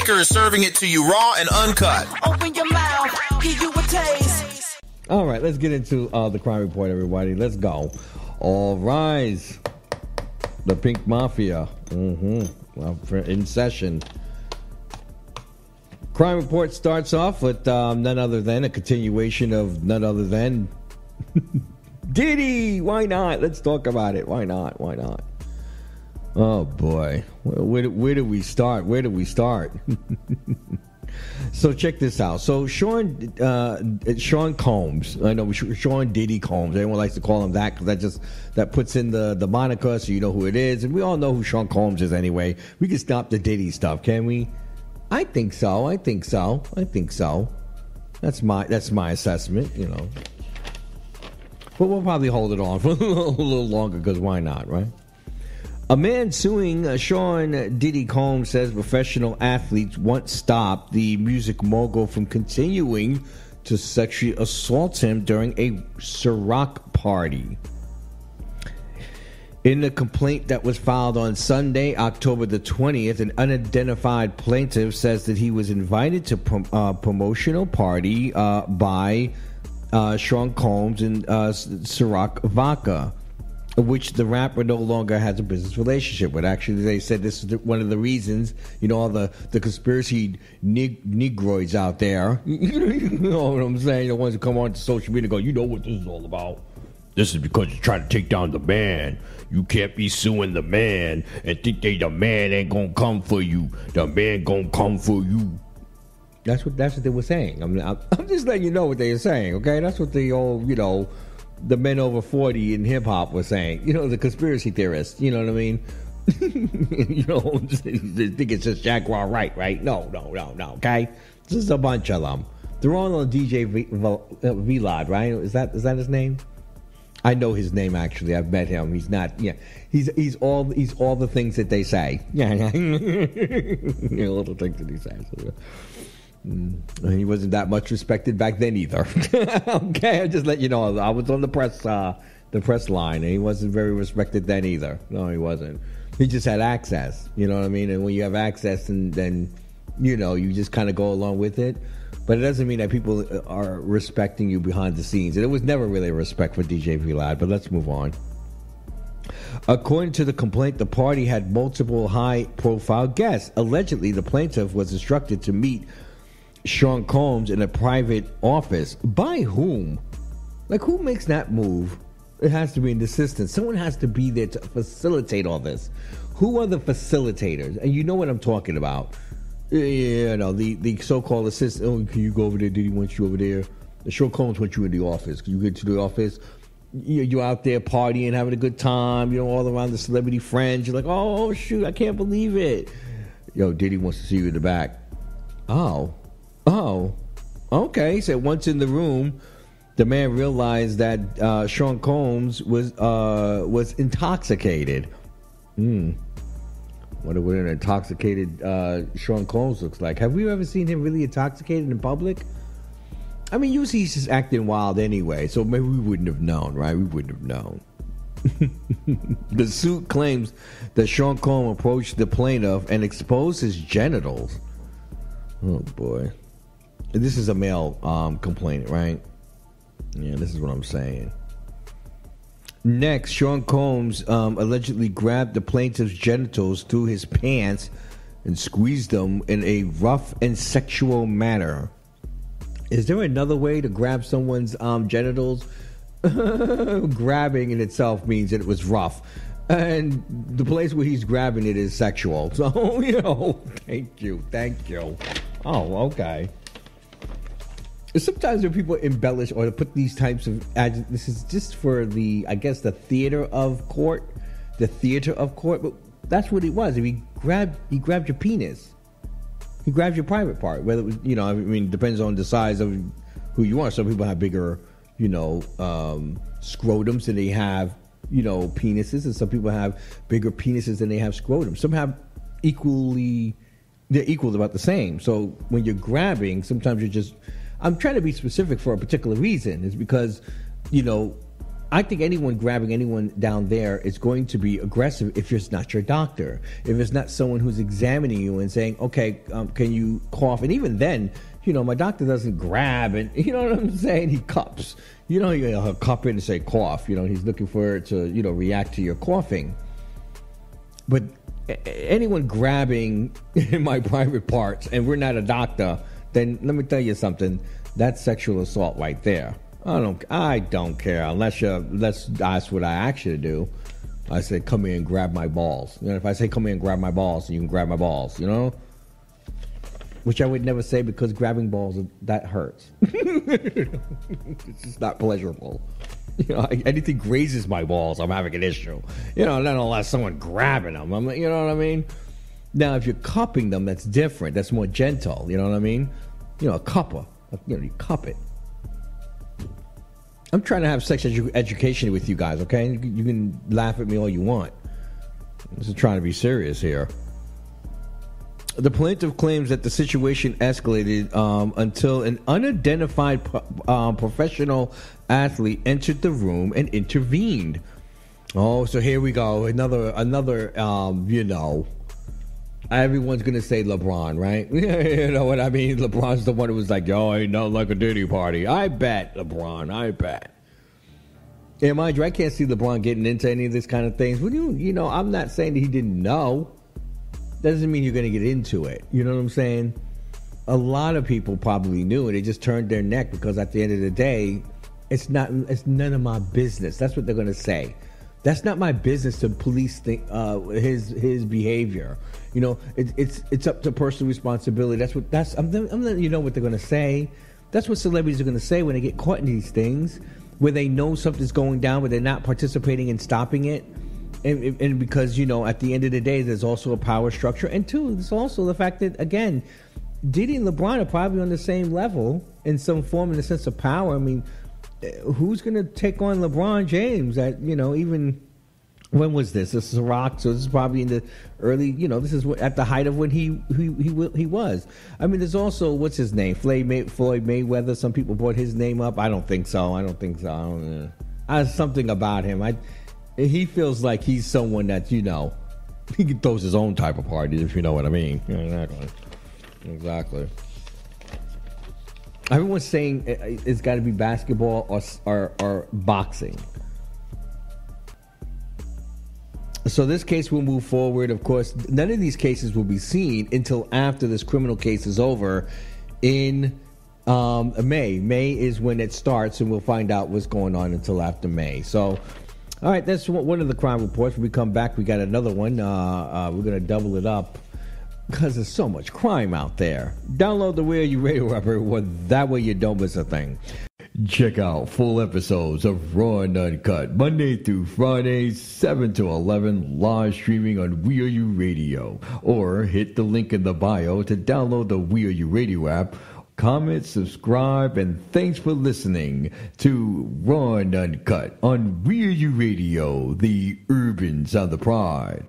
Liquor is serving it to you raw and uncut. Open your mouth, give you a taste. All right, let's get into the crime report, everybody. Let's go. All rise. The Pink Mafia. In session. Crime report starts off with none other than a continuation of none other than Diddy. Why not? Let's talk about it. Why not? Oh boy, where do we start? So check this out. So Sean Combs, I know Sean Diddy Combs. Everyone likes to call him that because that puts in the moniker, so you know who it is, and we all know who Sean Combs is anyway. We can stop the Diddy stuff, can we? I think so. That's my assessment, you know. But we'll probably hold it on for a little longer because why not, right? A man suing Sean Diddy Combs says professional athletes once stopped the music mogul from continuing to sexually assault him during a Ciroc party. In the complaint that was filed on Sunday, October the 20th, an unidentified plaintiff says that he was invited to a promotional party by Sean Combs and Ciroc Vodka, which the rapper no longer has a business relationship with. Actually, they said this is one of the reasons, you know, all the conspiracy negroids out there, you know what I'm saying, the ones who come on to social media and go, you know what this is all about. This is because you're trying to take down the man. You can't be suing the man and think the man ain't gonna come for you. The man gonna come for you. That's what they were saying. I'm just letting you know what they were saying, okay? That's what the old, you know, the men over 40 in hip-hop were saying. You know, the conspiracy theorists. You know what I mean? You know, they think it's just Jaguar right? No, okay? This is a bunch of them. They're all on DJ Vlad, right? Is that his name? I know his name, actually. I've met him. He's not, yeah. He's all the things that they say. Yeah. All the things that he says. He wasn't that much respected back then either. Okay, I just let you know. I was on the press line, and he wasn't very respected then either. No, he wasn't. He just had access. You know what I mean? And when you have access, and then you know, you just kind of go along with it. But it doesn't mean that people are respecting you behind the scenes. And it was never really a respect for DJ Vlad. But let's move on. According to the complaint, the party had multiple high-profile guests. Allegedly, the plaintiff was instructed to meet Sean Combs in a private office. By whom? Like, who makes that move? It has to be an assistant. Someone has to be there to facilitate all this. Who are the facilitators? And you know what I'm talking about. You know, the so-called assistant. Oh, can you go over there? Did he want you over there? The Sean Combs wants you in the office. Can you get to the office? You're out there partying, having a good time, you know, all around the celebrity friends. You're like, oh, shoot, I can't believe it. Yo, Diddy wants to see you in the back. Oh, okay. He said once in the room, the man realized that Sean Combs was intoxicated. Wonder what an intoxicated Sean Combs looks like. Have we ever seen him really intoxicated in public? I mean, usually he's just acting wild anyway, so maybe we wouldn't have known, right? We wouldn't have known. The suit claims that Sean Combs approached the plaintiff and exposed his genitals. Oh, boy. This is a male complainant, right? Yeah, this is what I'm saying. Next, Sean Combs allegedly grabbed the plaintiff's genitals through his pants and squeezed them in a rough and sexual manner. Is there another way to grab someone's genitals? Grabbing in itself means that it was rough. And the place where he's grabbing it is sexual. So, you know, thank you. Oh, okay. Sometimes when people embellish or put these types of this is just for the theater of court, but that's what it was. If he grabbed your penis, he grabbed your private part. Whether it was, you know, I mean, it depends on the size of who you are. Some people have bigger, you know, scrotums than they have, you know, penises, and some people have bigger penises than they have scrotums. Some have they're equal, about the same. So when you're grabbing, sometimes you're just. I'm trying to be specific for a particular reason. It's because, you know, I think anyone grabbing anyone down there is going to be aggressive if it's not your doctor. If it's not someone who's examining you and saying, okay, can you cough? And even then, my doctor doesn't grab and, you know what I'm saying? He cups. He'll cup it and say cough. He's looking for it to, react to your coughing. But anyone grabbing in my private parts, and we're not a doctor, then let me tell you something. That's sexual assault right there. I don't care unless that's what I ask you to do. I say, come here and grab my balls. If I say, come here and grab my balls, you can grab my balls, Which I would never say because grabbing balls, that hurts. It's just not pleasurable. Anything grazes my balls, I'm having an issue. Not unless someone grabbing them. You know what I mean? Now, if you're cupping them, that's different. That's more gentle. You know what I mean? A cupper. You cup it. I'm trying to have sex education with you guys, okay? You can laugh at me all you want. I'm just trying to be serious here. The plaintiff claims that the situation escalated until an unidentified professional athlete entered the room and intervened. Oh, so here we go. Another everyone's going to say LeBron, right? You know what I mean? LeBron's the one who was like, yo, ain't nothing like a Diddy party. I bet, LeBron, I bet. Yeah, mind you, I can't see LeBron getting into any of this kind of things. But I'm not saying that he didn't know. That doesn't mean you're going to get into it. You know what I'm saying? A lot of people probably knew it. They just turned their neck because at the end of the day, it's none of my business. That's what they're going to say. That's not my business to police his behavior. It's up to personal responsibility. I'm letting you know what they're going to say. That's what celebrities are going to say when they get caught in these things, where they know something's going down, but they're not participating in stopping it. And because, at the end of the day, there's also a power structure. And two, there's also the fact that, again, Diddy and LeBron are probably on the same level in some form, in the sense of power. I mean, who's going to take on LeBron James at, even, when was this? This is Rock, so this is probably in the early, this is at the height of when he was. I mean, there's also, what's his name? Floyd Mayweather. Some people brought his name up. I don't think so. Something about him. He feels like he's someone that, he throws his own type of party, if you know what I mean. Exactly. Everyone's saying it's got to be basketball or boxing. So this case will move forward. Of course, none of these cases will be seen until after this criminal case is over in May. May is when it starts, and we'll find out what's going on until after May. So, all right, that's one of the crime reports. When we come back, we got another one. We're going to double it up because there's so much crime out there. Download the Where You Radio app, everyone. That way you don't miss a thing. Check out full episodes of Raw and Uncut, Monday through Friday, 7 to 11, live streaming on We Are You Radio. Or hit the link in the bio to download the We Are You Radio app. Comment, subscribe, and thanks for listening to Raw and Uncut on We Are You Radio, the urban sound of pride.